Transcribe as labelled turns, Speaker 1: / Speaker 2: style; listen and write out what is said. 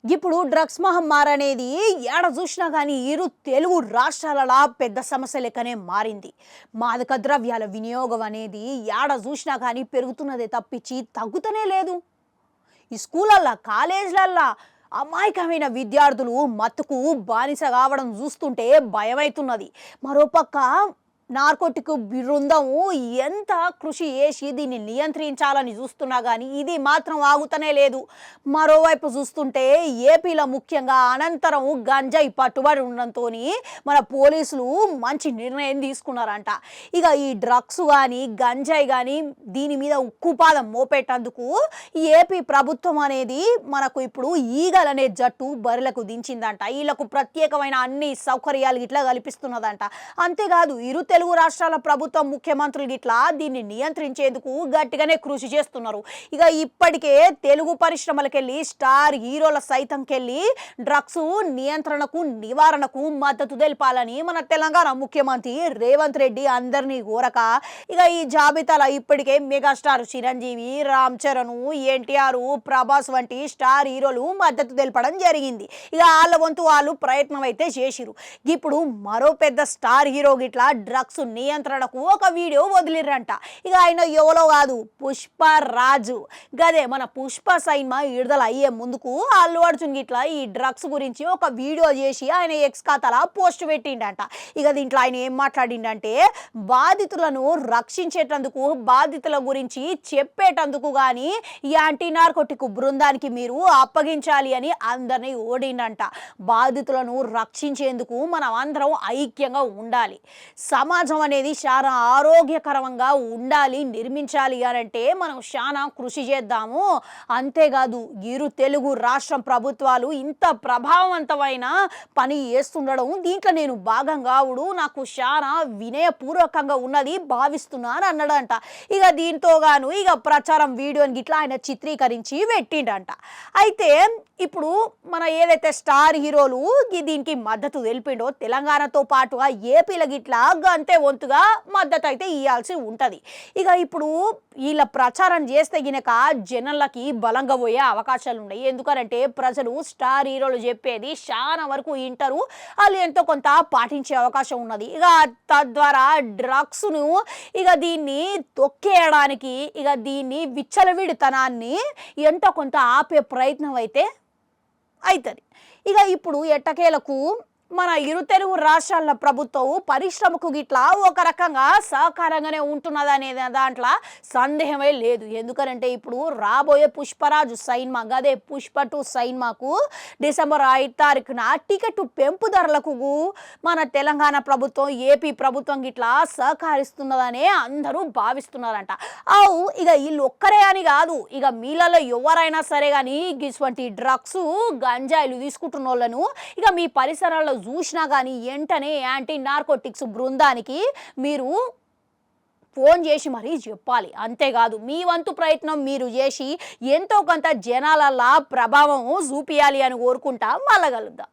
Speaker 1: ఇప్పుడు డ్రగ్స్ మహమ్మారి అనేది ఏడ చూసినా కానీ ఇరు తెలుగు రాష్ట్రాలలో పెద్ద సమస్య లెక్కనే మారింది. మాదక ద్రవ్యాల వినియోగం అనేది ఏడ చూసినా కానీ పెరుగుతున్నదే తప్పించి తగ్గుతనే లేదు. ఈ స్కూళ్ళల్లో కాలేజీలల్లో అమాయకమైన విద్యార్థులు మత్తుకు బానిస కావడం చూస్తుంటే భయమవుతున్నది. మరోపక్క నార్కోటిక్ బృందము ఎంత కృషి చేసి దీన్ని నియంత్రించాలని చూస్తున్నా కానీ ఇది మాత్రం ఆగుతనే లేదు. మరోవైపు చూస్తుంటే ఏపీలో ముఖ్యంగా అనంతరం గంజాయి పట్టుబడి ఉండడంతో మన పోలీసులు మంచి నిర్ణయం తీసుకున్నారంట. ఇక ఈ డ్రగ్స్ కానీ గంజాయి కానీ దీని మీద ఉక్కుపాదం మోపేటందుకు ఏపీ ప్రభుత్వం అనేది మనకు ఇప్పుడు ఈగల్ అనే జట్టు బరిలకు దించిందంట. వీళ్ళకు ప్రత్యేకమైన అన్ని సౌకర్యాలు ఇట్లా కల్పిస్తున్నదంట. అంతేకాదు ఇరు తెలుగు రాష్ట్రాల ప్రభుత్వం ముఖ్యమంత్రులు గిట్లా దీన్ని నియంత్రించేందుకు గట్టిగానే కృషి చేస్తున్నారు. ఇక ఇప్పటికే తెలుగు పరిశ్రమలకెళ్ళి స్టార్ హీరోల సైతంకెళ్ళి డ్రగ్స్ నియంత్రణకు నివారణకు మద్దతు తెలపాలని మన తెలంగాణ ముఖ్యమంత్రి రేవంత్ రెడ్డి అందరినీ కోరక ఇక ఈ జాబితాలో ఇప్పటికే మెగాస్టార్ చిరంజీవి, రామ్ చరణ్, ఎన్టీఆర్, ప్రభాస్ వంటి స్టార్ హీరోలు మద్దతు తెలపడం జరిగింది. ఇక వాళ్ళ వంతు వాళ్ళు ప్రయత్నం అయితే చేసిరు. ఇప్పుడు మరో పెద్ద స్టార్ హీరో గిట్లా డ్రగ్స్ నియంత్రణకు ఒక వీడియో వదిలిరంట. ఇక ఆయన ఎవరో కాదు, పుష్పరాజు. గదే మన పుష్ప సినిమా విడుదల అయ్యే ముందుకు అల్లు అర్జున్ గిట్లా ఈ డ్రగ్స్ గురించి ఒక వీడియో చేసి ఆయన ఎక్స్ ఖాతాలో పోస్ట్ పెట్టిండంట. ఇక దీంట్లో ఆయన ఏం మాట్లాడిండంటే, బాధితులను రక్షించేటందుకు బాధితుల గురించి చెప్పేటందుకు కానీ ఈ యాంటీ నార్కోటిక్ బృందానికి మీరు అప్పగించాలి అని అందరినీ ఓడిండంట. బాధితులను రక్షించేందుకు మనం అందరం ఐక్యంగా ఉండాలి. సమాజం అనేది చాలా ఆరోగ్యకరంగా ఉండాలి, నిర్మించాలి అంటే మనం చాలా కృషి చేద్దాము. అంతేకాదు ఇరు తెలుగు రాష్ట్ర ప్రభుత్వాలు ఇంత ప్రభావవంతమైన పని చేస్తుండడం దీంట్లో నేను భాగం కావుడు నాకు చాలా వినయపూర్వకంగా ఉన్నది భావిస్తున్నాను అన్నాడంట. ఇక దీంతో గాను ఇక ప్రచారం వీడియోని గిట్లా ఆయన చిత్రీకరించి పెట్టిండంట. అయితే ఇప్పుడు మన ఏదైతే స్టార్ హీరోలు దీనికి మద్దతు తెలిపిండో తెలంగాణతో పాటుగా ఏపీల గిట్లా అంతే వంతుగా మద్దతు అయితే ఇవ్వాల్సి ఉంటుంది. ఇక ఇప్పుడు వీళ్ళ ప్రచారం చేస్తే గినక జనాలకి బలంగా పోయే అవకాశాలు ఉన్నాయి. ఎందుకంటే ప్రజలు స్టార్ హీరోలు చెప్పేది చాలా వరకు వింటారు, వాళ్ళు ఎంతో కొంత పాటించే అవకాశం ఉన్నది. ఇక తద్వారా డ్రగ్స్ను ఇక దీన్ని తొక్కేయడానికి ఇక దీన్ని విచ్చలవిడితనాన్ని ఎంతో కొంత ఆపే ప్రయత్నం అయితే అవుతుంది. ఇక ఇప్పుడు ఎట్టకేలకు మన ఇరు తెలుగు రాష్ట్రాల ప్రభుత్వం పరిశ్రమకు గిట్లా ఒక రకంగా సహకారంగానే ఉంటున్నదనే దాంట్లో సందేహమే లేదు. ఎందుకంటే ఇప్పుడు రాబోయే పుష్పరాజు సినిమా గదే పుష్ప 2 సినిమాకు డిసెంబర్ 5 తారీఖున టికెట్ పెంపు ధరలకు మన తెలంగాణ ప్రభుత్వం ఏపీ ప్రభుత్వం గిట్లా సహకరిస్తున్నదనే అందరూ భావిస్తున్నారంట. ఇక వీళ్ళు ఒక్కరే అని కాదు, ఇక మీలలో ఎవరైనా సరే కానీ ఇటువంటి డ్రగ్స్ గంజాయిలు తీసుకుంటున్న వాళ్ళను ఇక మీ పరిసరాల్లో చూసినా కానీ వెంటనే యాంటీ నార్కోటిక్స్ బృందానికి మీరు ఫోన్ చేసి మరీ చెప్పాలి. అంతేకాదు మీ వంతు ప్రయత్నం మీరు చేసి ఎంతో కొంత జనాలలా ప్రభావం చూపియాలి అని కోరుకుంటా మళ్ళా కలుద్దాం.